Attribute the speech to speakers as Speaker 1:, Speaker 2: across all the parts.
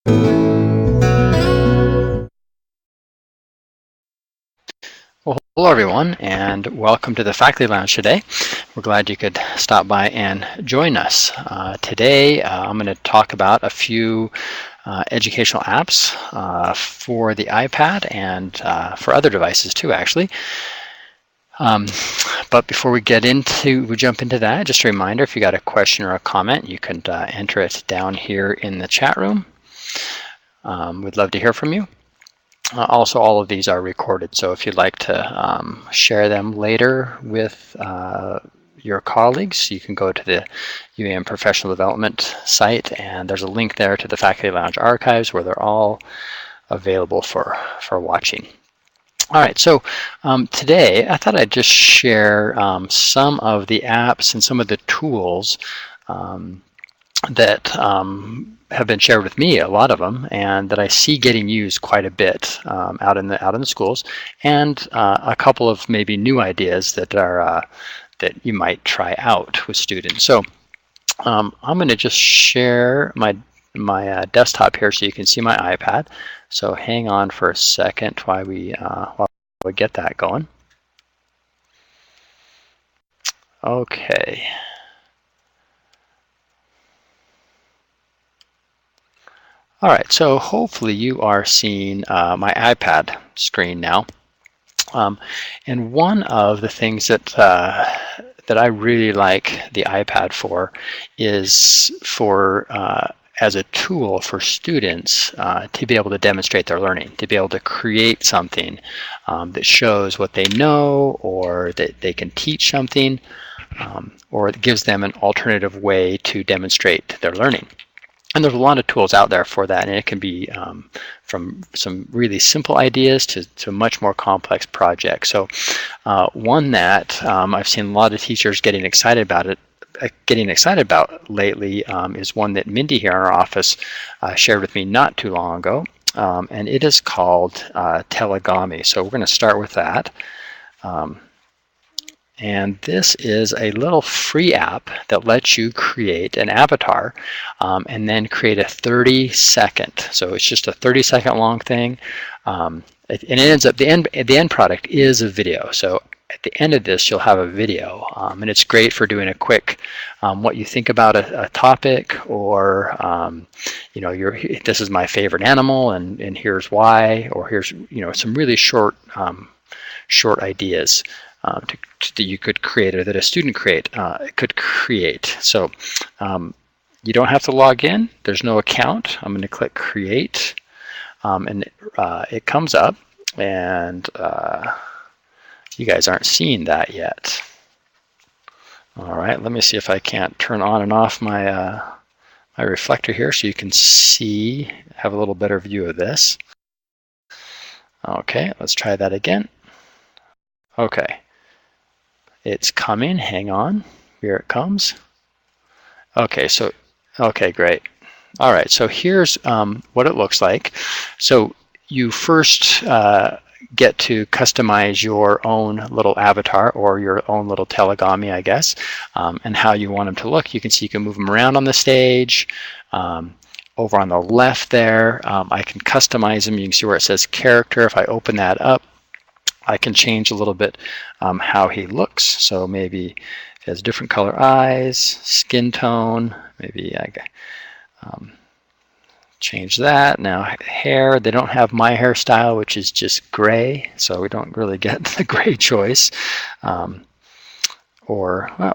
Speaker 1: Well, hello everyone, and welcome to the Faculty Lounge today. We're glad you could stop by and join us. Today I'm going to talk about a few educational apps for the iPad and for other devices too, actually. But before we jump into that, just a reminder, if you got a question or a comment, you can enter it down here in the chat room. We'd love to hear from you. Also, all of these are recorded, so if you'd like to share them later with your colleagues, you can go to the UEN Professional Development site, and there's a link there to the Faculty Lounge archives where they're all available for watching. All right, so today I thought I'd just share some of the apps and some of the tools that have been shared with me, a lot of them, and that I see getting used quite a bit out in the schools, and a couple of maybe new ideas that are that you might try out with students. So I'm going to just share my desktop here so you can see my iPad. So hang on for a second while we get that going. Okay. All right, so hopefully you are seeing my iPad screen now. And one of the things that I really like the iPad for is for as a tool for students to be able to demonstrate their learning, to be able to create something that shows what they know, or that they can teach something, or it gives them an alternative way to demonstrate their learning. And there's a lot of tools out there for that, and it can be from some really simple ideas to much more complex projects. So one that I've seen a lot of teachers getting excited about lately is one that Mindy here in our office shared with me not too long ago, and it is called telugume. So we're going to start with that. And this is a little free app that lets you create an avatar and then create a 30-second. So it's just a 30-second long thing. And it ends up, the end product is a video. So at the end of this, you'll have a video. And it's great for doing a quick what you think about a topic, or this is my favorite animal and here's why, or here's some really short ideas that you could create, or that a student could create. So you don't have to log in. There's no account. I'm going to click create, and it comes up, and you guys aren't seeing that yet. All right, let me see if I can't turn on and off my my reflector here so you can have a little better view of this. Okay, let's try that again. Okay. It's coming, hang on, here it comes. Okay, great. All right, so here's what it looks like. So you first get to customize your own little avatar, or your own little telugume, I guess, and how you want them to look. You can see you can move them around on the stage. Over on the left there, I can customize them. You can see where it says character. If I open that up, I can change a little bit how he looks. So maybe if he has different color eyes, skin tone, maybe I change that. Now hair, they don't have my hairstyle, which is just gray, so we don't really get the gray choice. Well,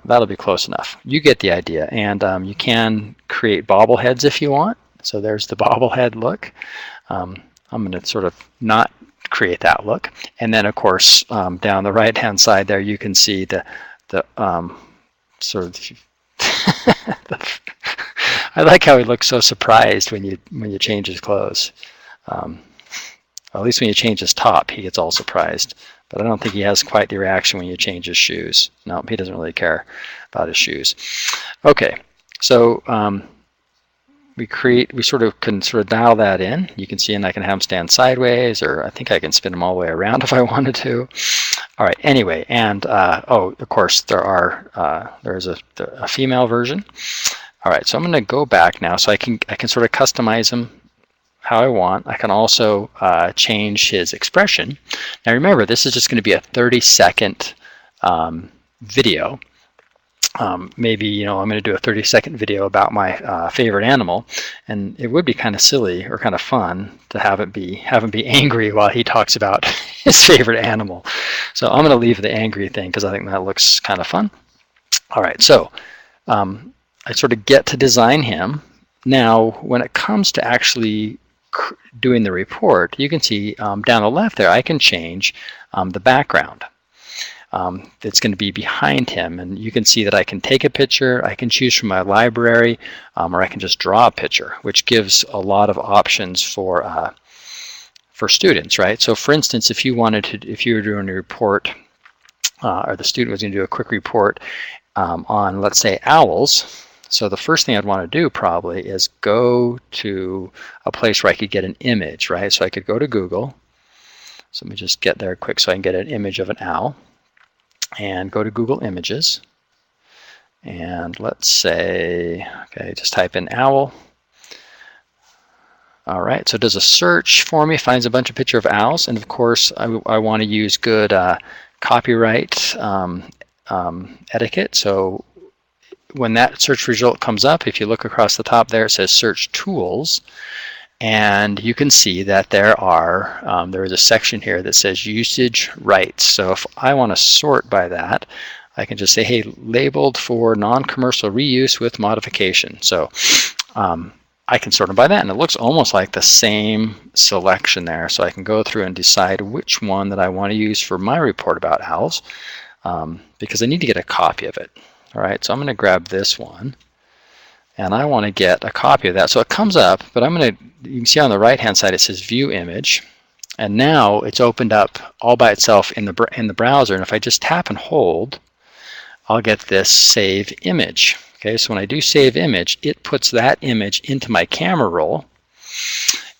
Speaker 1: that'll be close enough. You get the idea. And you can create bobbleheads if you want. So there's the bobblehead look. I'm going to sort of not create that look, and then of course down the right hand side there you can see the sort of I like how he looks so surprised when you change his clothes. At least when you change his top, he gets all surprised, but I don't think he has quite the reaction when you change his shoes. No, he doesn't really care about his shoes. Okay, so we can sort of dial that in. You can see, and I can have them stand sideways, or I think I can spin them all the way around if I wanted to. All right, anyway, and of course there's a female version. All right, so I'm going to go back now, so I can sort of customize them how I want. I can also change his expression. Now remember, this is just going to be a 30-second video. Maybe I'm going to do a 30-second video about my favorite animal, and it would be kind of silly or kind of fun to have him be angry while he talks about his favorite animal. So I'm going to leave the angry thing because I think that looks kind of fun. All right, so I sort of get to design him. Now, when it comes to actually doing the report, you can see down the left there, I can change the background that's going to be behind him. And you can see that I can take a picture, I can choose from my library, or I can just draw a picture, which gives a lot of options for students, right? So for instance, if you were doing a report, or the student was going to do a quick report on, let's say, owls. So the first thing I'd want to do probably is go to a place where I could get an image, right? So I could go to Google. So let me just get there quick so I can get an image of an owl. And go to Google Images. And let's say, okay, just type in owl. All right, so it does a search for me, finds a bunch of pictures of owls. And of course, I want to use good copyright etiquette. So when that search result comes up, if you look across the top there, it says Search Tools, and you can see that there is a section here that says Usage Rights. So if I want to sort by that, I can just say, hey, labeled for non-commercial reuse with modification. So I can sort them by that, and it looks almost like the same selection there. So I can go through and decide which one that I want to use for my report about owls, because I need to get a copy of it. All right, so I'm going to grab this one, and I want to get a copy of that. So it comes up, but you can see on the right-hand side it says View Image, and now it's opened up all by itself in the browser. And if I just tap and hold, I'll get this Save Image. Okay, so when I do Save Image, it puts that image into my camera roll,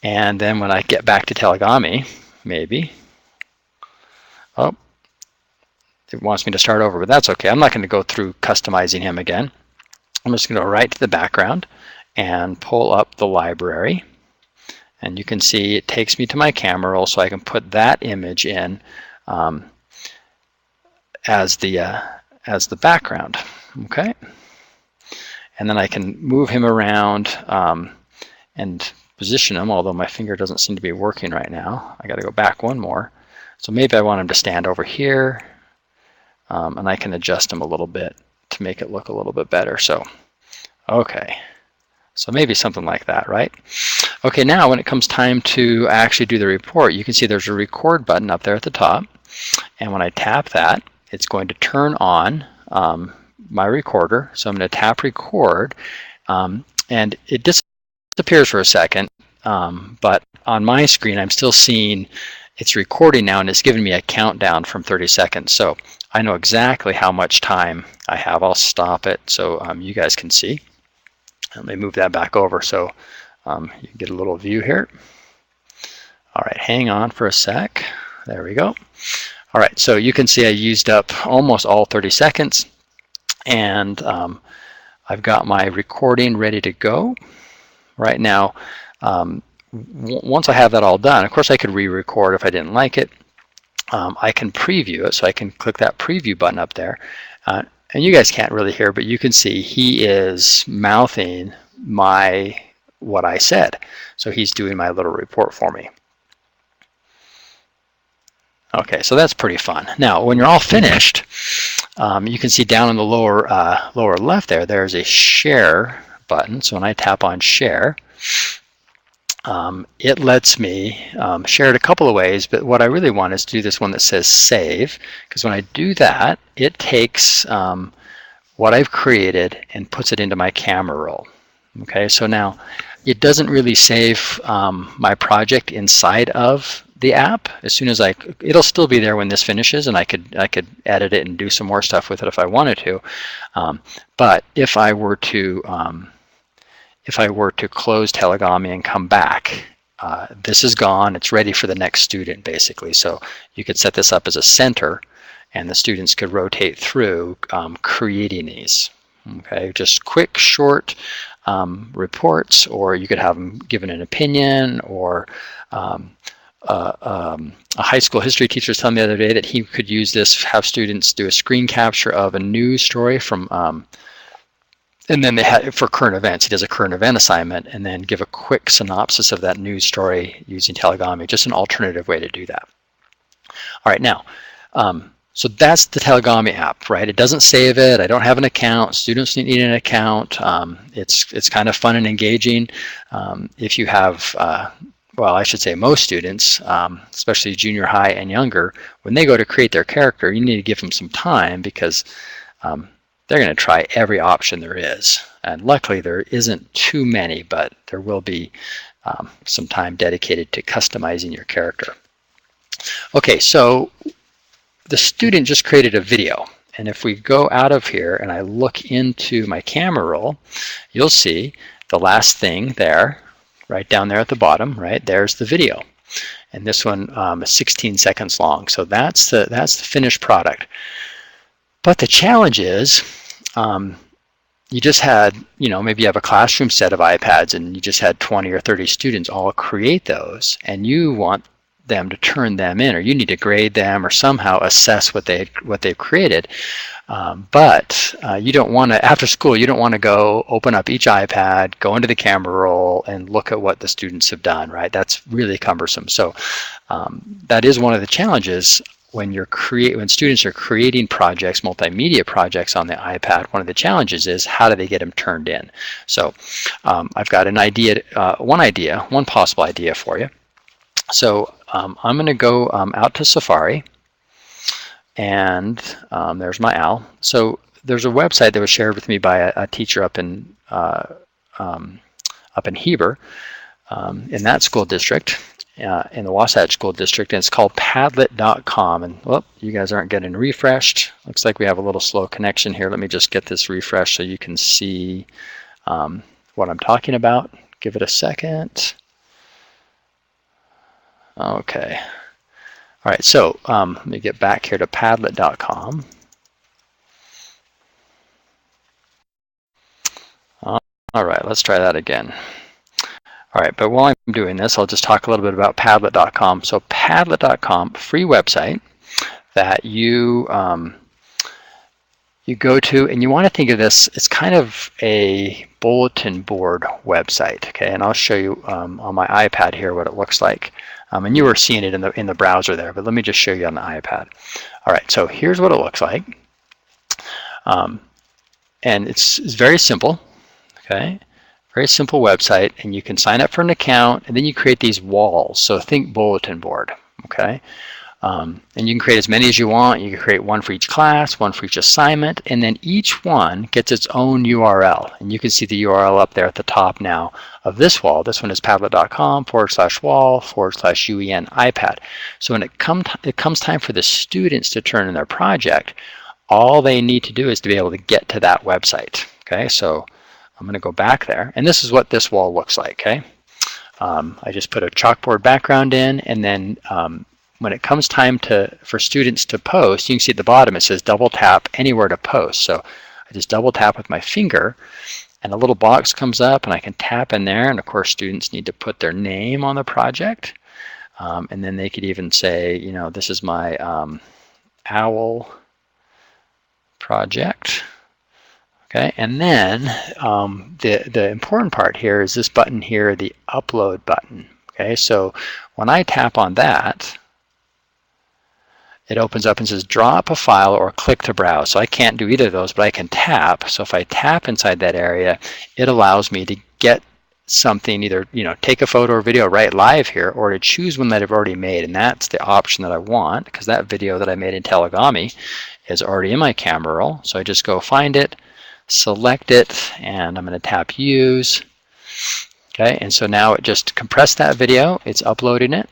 Speaker 1: and then when I get back to telugume, maybe, oh, it wants me to start over, but that's okay. I'm not going to go through customizing him again. I'm just going to go right to the background and pull up the library. And you can see it takes me to my camera roll, so I can put that image in as the background. Okay. And then I can move him around and position him, although my finger doesn't seem to be working right now. I got to go back one more. So maybe I want him to stand over here. And I can adjust them a little bit to make it look a little bit better. So, okay, so maybe something like that, right? Okay, now when it comes time to actually do the report, you can see there's a record button up there at the top, and when I tap that, it's going to turn on my recorder. So I'm going to tap record, and it disappears for a second, but on my screen I'm still seeing it's recording now, and it's giving me a countdown from 30 seconds. So I know exactly how much time I have. I'll stop it so you guys can see. Let me move that back over so you can get a little view here. All right, hang on for a sec. There we go. All right, so you can see I used up almost all 30 seconds, and I've got my recording ready to go. Right now, once I have that all done, of course I could re-record if I didn't like it. I can preview it, so I can click that preview button up there. And you guys can't really hear, but you can see he is mouthing what I said. So he's doing my little report for me. Okay, so that's pretty fun. Now, when you're all finished, you can see down in the lower left there's a share button. So when I tap on share, it lets me share it a couple of ways, but what I really want is to do this one that says save, because when I do that, it takes what I've created and puts it into my camera roll. Okay, so now it doesn't really save my project inside of the app. As soon as it'll still be there when this finishes, and I could edit it and do some more stuff with it if I wanted to. But if I were to close telugume and come back, this is gone. It's ready for the next student, basically. So you could set this up as a center, and the students could rotate through creating these. Okay, just quick, short reports, or you could have them given an opinion, or a high school history teacher was telling me the other day that he could use this, have students do a screen capture of a news story from, and then they had, for current events, he does a current event assignment, and then give a quick synopsis of that news story using telugume, just an alternative way to do that. All right, now, so that's the telugume app, right? It doesn't save it. I don't have an account. Students need an account. It's kind of fun and engaging. If you have, well, I should say most students, especially junior high and younger, when they go to create their character, you need to give them some time, because they're going to try every option there is. And luckily there isn't too many, but there will be some time dedicated to customizing your character. Okay, so the student just created a video. And if we go out of here and I look into my camera roll, you'll see the last thing there, right down there at the bottom, right? There's the video. And this one is 16 seconds long. So that's the finished product. But the challenge is, you just had, maybe you have a classroom set of iPads and you just had 20 or 30 students all create those, and you want them to turn them in, or you need to grade them or somehow assess what they've created. But you don't want to, after school, you don't want to go open up each iPad, go into the camera roll, and look at what the students have done, right? That's really cumbersome. So that is one of the challenges when students are creating projects, multimedia projects on the iPad. One of the challenges is, how do they get them turned in? So I've got an idea, one possible idea for you. So I'm going to go out to Safari, and there's my OWL. So there's a website that was shared with me by a teacher up in Heber, in that school district, in the Wasatch School District, and it's called padlet.com. And well, you guys aren't getting refreshed. Looks like we have a little slow connection here. Let me just get this refreshed so you can see what I'm talking about. Give it a second. Okay. All right, so let me get back here to padlet.com. All right, let's try that again. All right, but while I'm doing this, I'll just talk a little bit about padlet.com. So padlet.com, free website that you go to, and you want to think of this, it's kind of a bulletin board website, okay? And I'll show you on my iPad here what it looks like. And you were seeing it in the browser there, but let me just show you on the iPad. All right, so here's what it looks like. And it's very simple, okay? Very simple website, and you can sign up for an account, and then you create these walls. So think bulletin board, okay? And you can create as many as you want. You can create one for each class, one for each assignment, and then each one gets its own URL. And you can see the URL up there at the top now of this wall. This one is padlet.com/wall/UEN iPad. So when it comes time for the students to turn in their project, all they need to do is to be able to get to that website. Okay, so I'm going to go back there, and this is what this wall looks like. Okay, I just put a chalkboard background in, and then when it comes time for students to post, you can see at the bottom it says double tap anywhere to post. So I just double tap with my finger, and a little box comes up, and I can tap in there. And of course, students need to put their name on the project, and then they could even say, this is my OWL project. Okay, and then the important part here is this button here, the upload button. Okay, so when I tap on that, it opens up and says drop a file or click to browse. So I can't do either of those, but I can tap. So if I tap inside that area, it allows me to get something, either take a photo or video right live here, or to choose one that I've already made. And that's the option that I want, because that video that I made in telugume is already in my camera roll. So I just go find it, select it, and I'm going to tap use. Okay, and so now it just compressed that video, it's uploading it,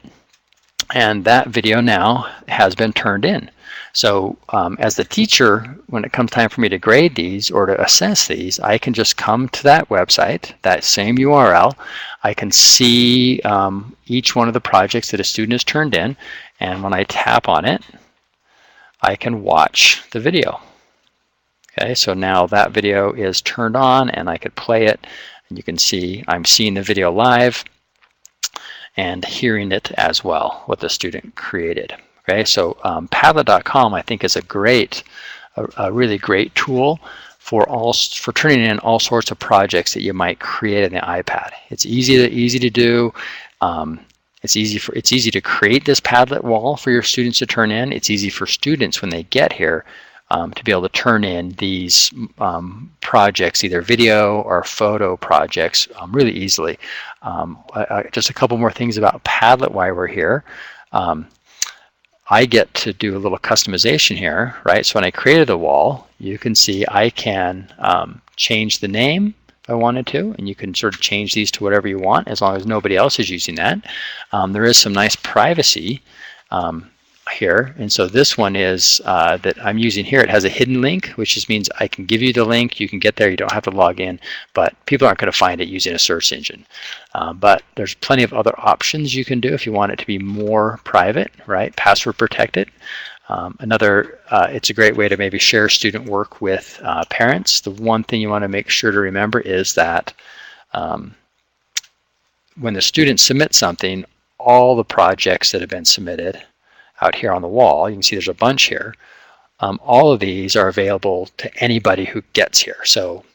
Speaker 1: and that video now has been turned in. So as the teacher, when it comes time for me to grade these or to assess these, I can just come to that website, that same URL. I can see each one of the projects that a student has turned in, and when I tap on it, I can watch the video. Okay, so now that video is turned on, and I could play it And you can see I'm seeing the video live and hearing it as well, what the student created. Okay, so Padlet.com I think is a really great tool for turning in all sorts of projects that you might create in the iPad. It's easy to do. It's easy to create this Padlet wall for your students to turn in. It's easy for students when they get here to be able to turn in these projects, either video or photo projects, really easily. Just a couple more things about Padlet while we're here. I get to do a little customization here, right? So when I created a wall, you can see I can change the name if I wanted to, and you can sort of change these to whatever you want as long as nobody else is using that. There is some nice privacy here, and so this one is that I'm using here. It has a hidden link, which just means I can give you the link, you can get there, you don't have to log in, but people aren't going to find it using a search engine. But there's plenty of other options you can do if you want it to be more private, right? Password protected. It's a great way to maybe share student work with parents. The one thing you want to make sure to remember is that when the student submits something, all the projects that have been submitted out here on the wall, you can see there's a bunch here. All of these are available to anybody who gets here. So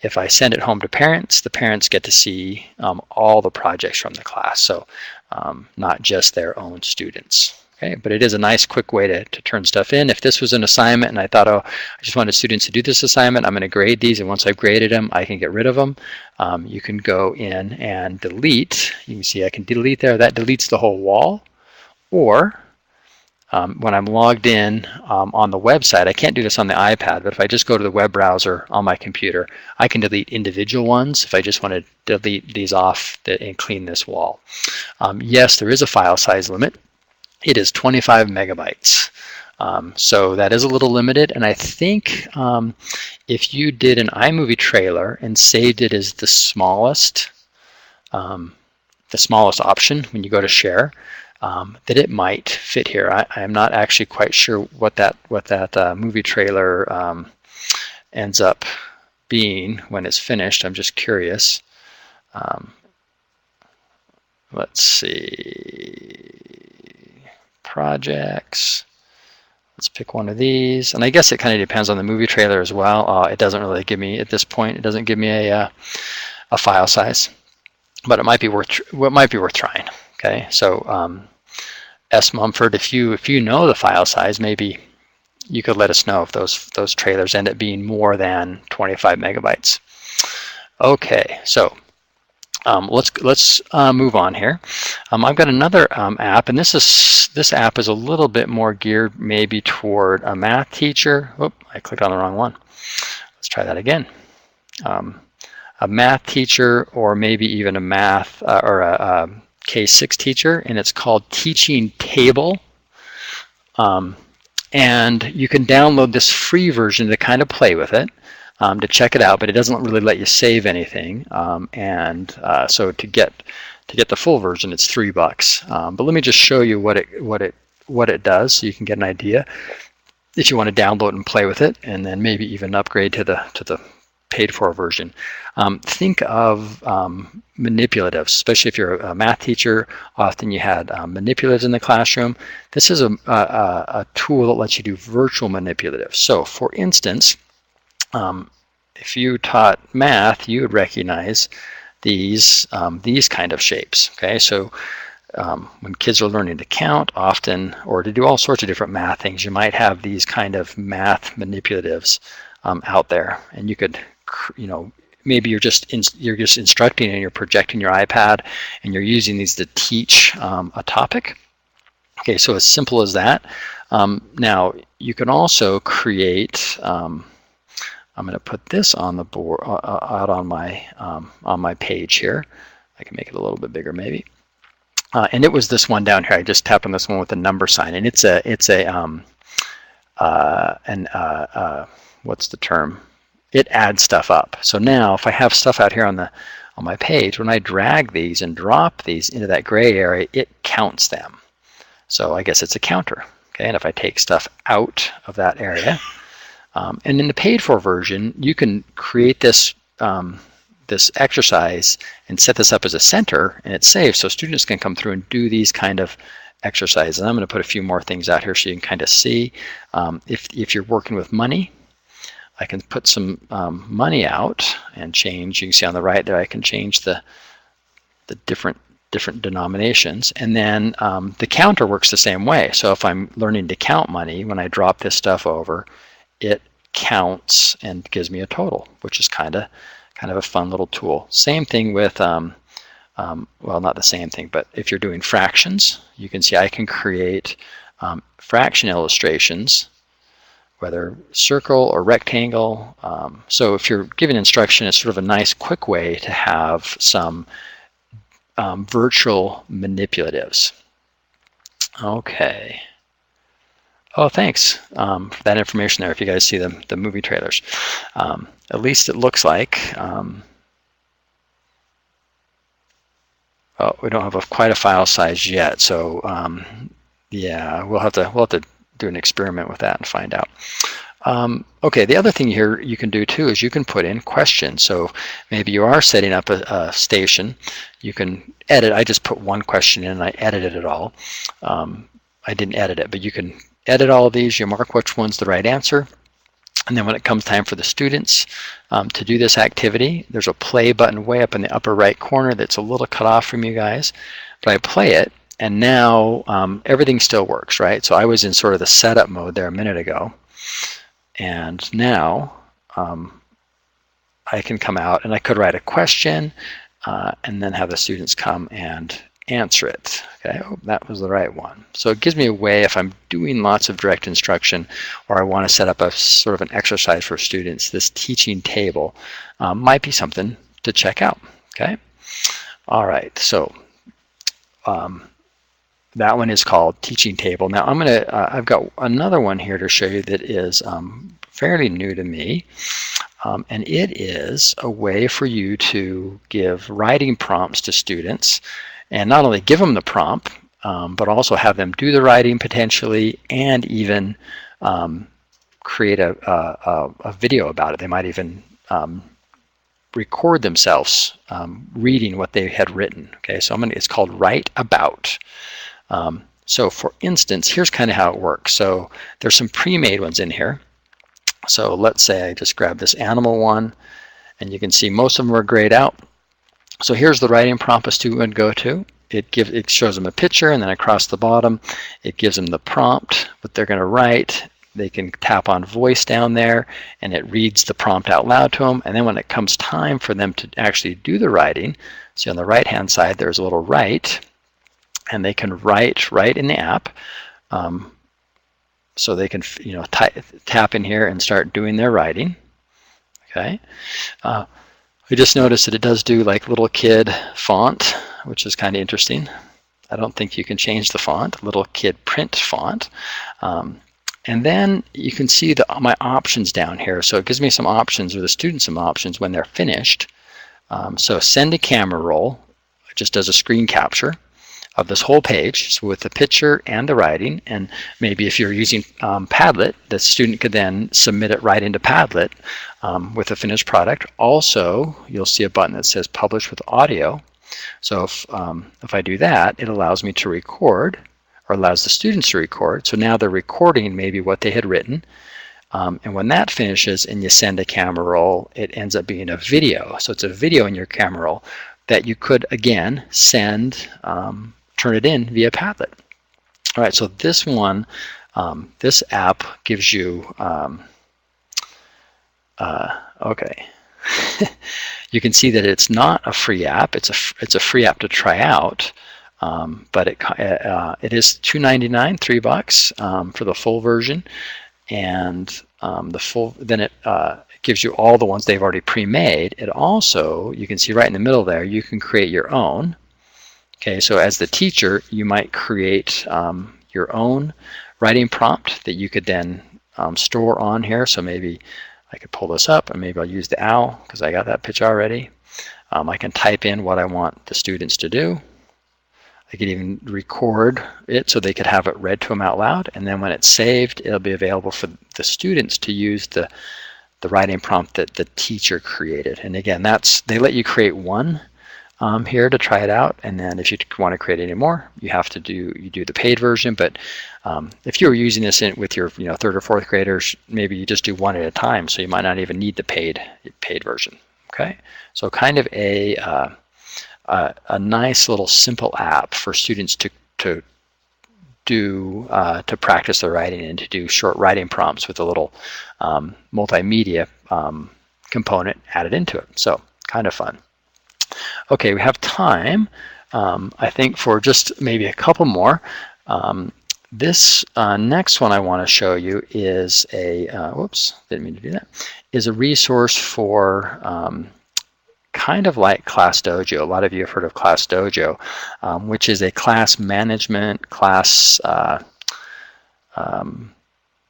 Speaker 1: if I send it home to parents, the parents get to see all the projects from the class, so not just their own students. Okay, but it is a nice quick way to turn stuff in. If this was an assignment and I thought, oh, I just wanted students to do this assignment, I'm going to grade these, and once I've graded them, I can get rid of them. You can go in and delete. You can see I can delete there. That deletes the whole wall. Or when I'm logged in on the website, I can't do this on the iPad, but if I just go to the web browser on my computer, I can delete individual ones if I just want to delete these off and clean this wall. Yes, there is a file size limit. It is 25 megabytes. So that is a little limited, and I think if you did an iMovie trailer and saved it as the smallest option when you go to share, that it might fit here. I am not actually quite sure what that movie trailer ends up being when it's finished. I'm just curious. Let's see. Projects. Let's pick one of these, and I guess it kind of depends on the movie trailer as well. It doesn't really give me, at this point, it doesn't give me a file size, but it might be worth trying. Okay, so S. Mumford, if you know the file size, maybe you could let us know if those trailers end up being more than 25 megabytes. Okay, so let's move on here. I've got another app, and this app is a little bit more geared maybe toward a math teacher. Oop, I clicked on the wrong one. Let's try that again. A math teacher, or maybe even a math or a K6 teacher, and it's called teachingtable. And you can download this free version to kind of play with it, to check it out, but it doesn't really let you save anything. So to get the full version, it's $3. But let me just show you what it does, so you can get an idea if you want to download and play with it, and then maybe even upgrade to the paid-for version. Think of manipulatives, especially if you're a math teacher. Often you had manipulatives in the classroom. This is a tool that lets you do virtual manipulatives. So, for instance, if you taught math, you would recognize these kind of shapes. Okay, so when kids are learning to count, often, or to do all sorts of different math things, you might have these kind of math manipulatives out there, and you could, maybe you're just instructing and you're projecting your iPad, and you're using these to teach a topic. Okay, so as simple as that. Now you can also create. I'm going to put this on the board, out on my page here. I can make it a little bit bigger, maybe. And it was this one down here. I just tapped on this one with a number sign, and it's what's the term? It adds stuff up. So now, if I have stuff out here on my page, when I drag these and drop these into that gray area, it counts them. So I guess it's a counter. Okay, and if I take stuff out of that area, and in the paid-for version, you can create this this exercise and set this up as a center, and it's safe, so students can come through and do these kind of exercises. And I'm going to put a few more things out here so you can kind of see. If you're working with money, I can put some money out and change. You can see on the right there, I can change the different denominations, and then the counter works the same way. So if I'm learning to count money, when I drop this stuff over, it counts and gives me a total, which is kind of a fun little tool. Same thing with well, not the same thing, but if you're doing fractions, you can see I can create fraction illustrations, whether circle or rectangle. So if you're giving instruction, it's sort of a nice quick way to have some virtual manipulatives. Okay. Oh, thanks for that information there. If you guys see the movie trailers, at least it looks like. Oh, we don't have quite a file size yet, so yeah, we'll have to do an experiment with that and find out. Okay, the other thing here you can do too is you can put in questions. So maybe you are setting up a station. You can edit. I just put one question in and I edited it all. I didn't edit it, but you can edit all of these. You mark which one's the right answer. And then when it comes time for the students to do this activity, there's a play button way up in the upper right corner that's a little cut off from you guys. But I play it, and now everything still works, right? So I was in sort of the setup mode there a minute ago. And now I can come out and I could write a question and then have the students come and answer it. Okay, oh, that was the right one. So it gives me a way, if I'm doing lots of direct instruction or I want to set up a sort of an exercise for students, this teaching table might be something to check out. Okay, all right, so that one is called teaching table. Now I've got another one here to show you that is fairly new to me, and it is a way for you to give writing prompts to students, and not only give them the prompt, but also have them do the writing potentially, and even create a video about it. They might even record themselves reading what they had written. Okay, so it's called writeabout. So for instance, here's kind of how it works. So there's some pre-made ones in here. So let's say I just grab this animal one, and you can see most of them are grayed out. So here's the writing prompt a student would go to. It shows them a picture, and then across the bottom it gives them the prompt, what they're going to write. They can tap on voice down there, and it reads the prompt out loud to them. And then when it comes time for them to actually do the writing, see on the right hand side there's a little write, and they can write right in the app. So they can tap in here and start doing their writing. Okay. We just noticed that it does do like little kid font, which is kind of interesting. I don't think you can change the font, little kid print font. And then you can see my options down here. So it gives me some options, or the students some options when they're finished. So send a camera roll. It just does a screen capture of this whole page, so with the picture and the writing. And maybe if you're using Padlet, the student could then submit it right into Padlet with a finished product. Also, you'll see a button that says publish with audio. So if I do that, it allows me to record, or allows the students to record. So now they're recording maybe what they had written. And when that finishes and you send a camera roll, it ends up being a video. So it's a video in your camera roll that you could, again, send, turn it in via Padlet. All right, so this one, this app gives you, okay. You can see that it's not a free app. It's a free app to try out, but it is $2.99, $3 for the full version, and then it gives you all the ones they've already pre-made. It also, you can see right in the middle there, you can create your own. Okay, so as the teacher, you might create your own writing prompt that you could then store on here. So maybe I could pull this up, and maybe I'll use the owl because I got that picture already. I can type in what I want the students to do. I could even record it so they could have it read to them out loud, and then when it's saved, it'll be available for the students to use the the writing prompt that the teacher created. And again, they let you create one here to try it out, and then if you want to create any more, you have to do the paid version. But if you were using this with your third or fourth graders, maybe you just do one at a time, so you might not even need the paid version. Okay, so kind of a nice little simple app for students to practice their writing and to do short writing prompts with a little multimedia component added into it. So kind of fun. Okay, we have time, I think, for just maybe a couple more. This next one I want to show you is whoops, didn't mean to do that, is a resource for kind of like Class Dojo. A lot of you have heard of Class Dojo, which is a class management, class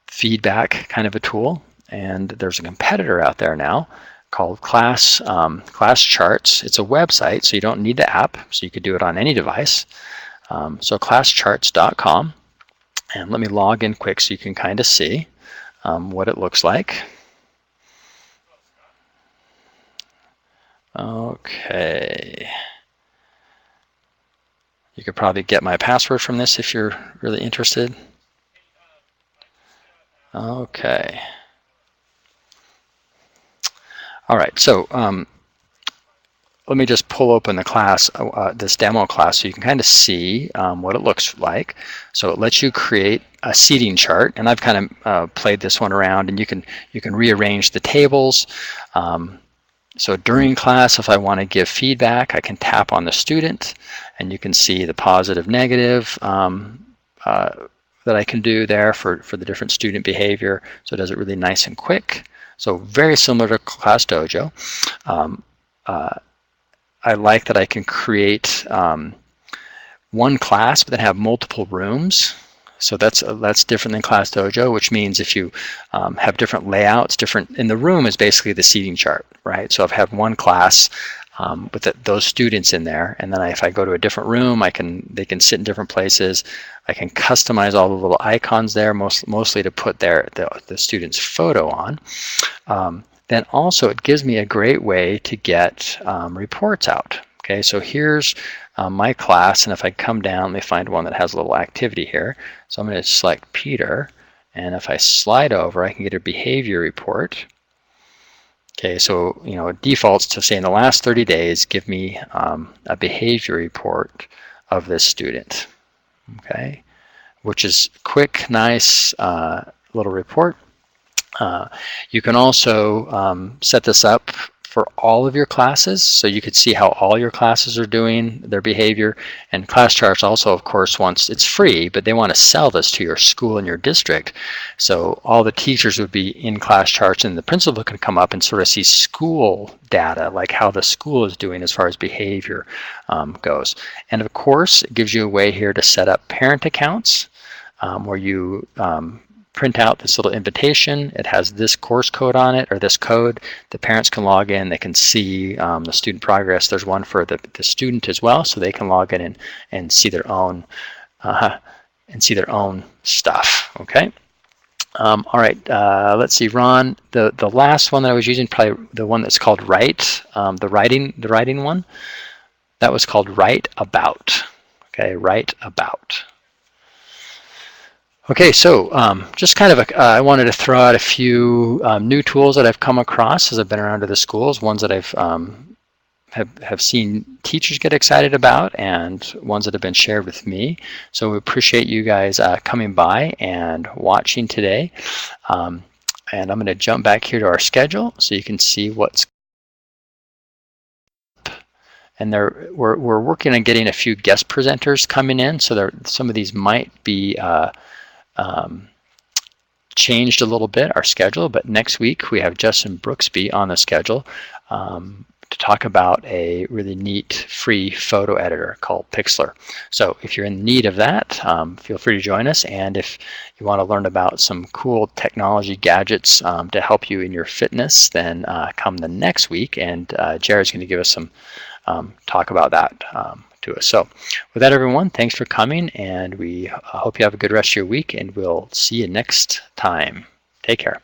Speaker 1: feedback kind of a tool. And there's a competitor out there now called Class Charts. It's a website, so you don't need the app, so you could do it on any device. So classcharts.com, and let me log in quick so you can kind of see what it looks like. Okay. You could probably get my password from this if you're really interested. Okay. All right, so let me just pull open the class, this demo class, so you can kind of see what it looks like. So it lets you create a seating chart, and I've kind of played this one around, and you can rearrange the tables. So during class, if I want to give feedback, I can tap on the student, and you can see the positive, negative that I can do there for the different student behavior. So it does it really nice and quick. So very similar to Class Dojo. I like that I can create one class, but then have multiple rooms. So that's different than Class Dojo, which means if you have different layouts, in the room is basically the seating chart, right? So I've had one class with those students in there, and then if I go to a different room, they can sit in different places. I can customize all the little icons there, mostly to put the student's photo on. Then also it gives me a great way to get reports out. Okay, so here's my class, and if I come down, let me find one that has a little activity here. So I'm going to select Peter, and if I slide over, I can get a behavior report. Okay, so it defaults to say in the last 30 days, give me a behavior report of this student. Okay, which is quick, nice little report. You can also set this up for all of your classes, so you could see how all your classes are doing their behavior. And Class Charts also, of course, it's free, but they want to sell this to your school and your district. So all the teachers would be in Class Charts, and the principal can come up and sort of see school data, like how the school is doing as far as behavior goes. And of course, it gives you a way here to set up parent accounts where you print out this little invitation. It has this course code on it, or this code. The parents can log in. They can see the student progress. There's one for the student as well, so they can log in and see their own stuff. Okay. All right. Let's see, Ron. The last one that I was using, probably the one that's called Write, the writing one. That was called Writeabout. Okay, Writeabout. Okay, so just kind of I wanted to throw out a few new tools that I've come across as I've been around to the schools, ones that I've have seen teachers get excited about, and ones that have been shared with me. So we appreciate you guys coming by and watching today. And I'm going to jump back here to our schedule so you can see what's. And we're working on getting a few guest presenters coming in, so some of these might be changed a little bit, our schedule, but next week we have Justin Brooksby on the schedule to talk about a really neat free photo editor called Pixlr. So if you're in need of that, feel free to join us, and if you want to learn about some cool technology gadgets to help you in your fitness, then come the next week, and Jared's going to give us some talk about that to us. So with that, everyone, thanks for coming, and we hope you have a good rest of your week, and we'll see you next time. Take care.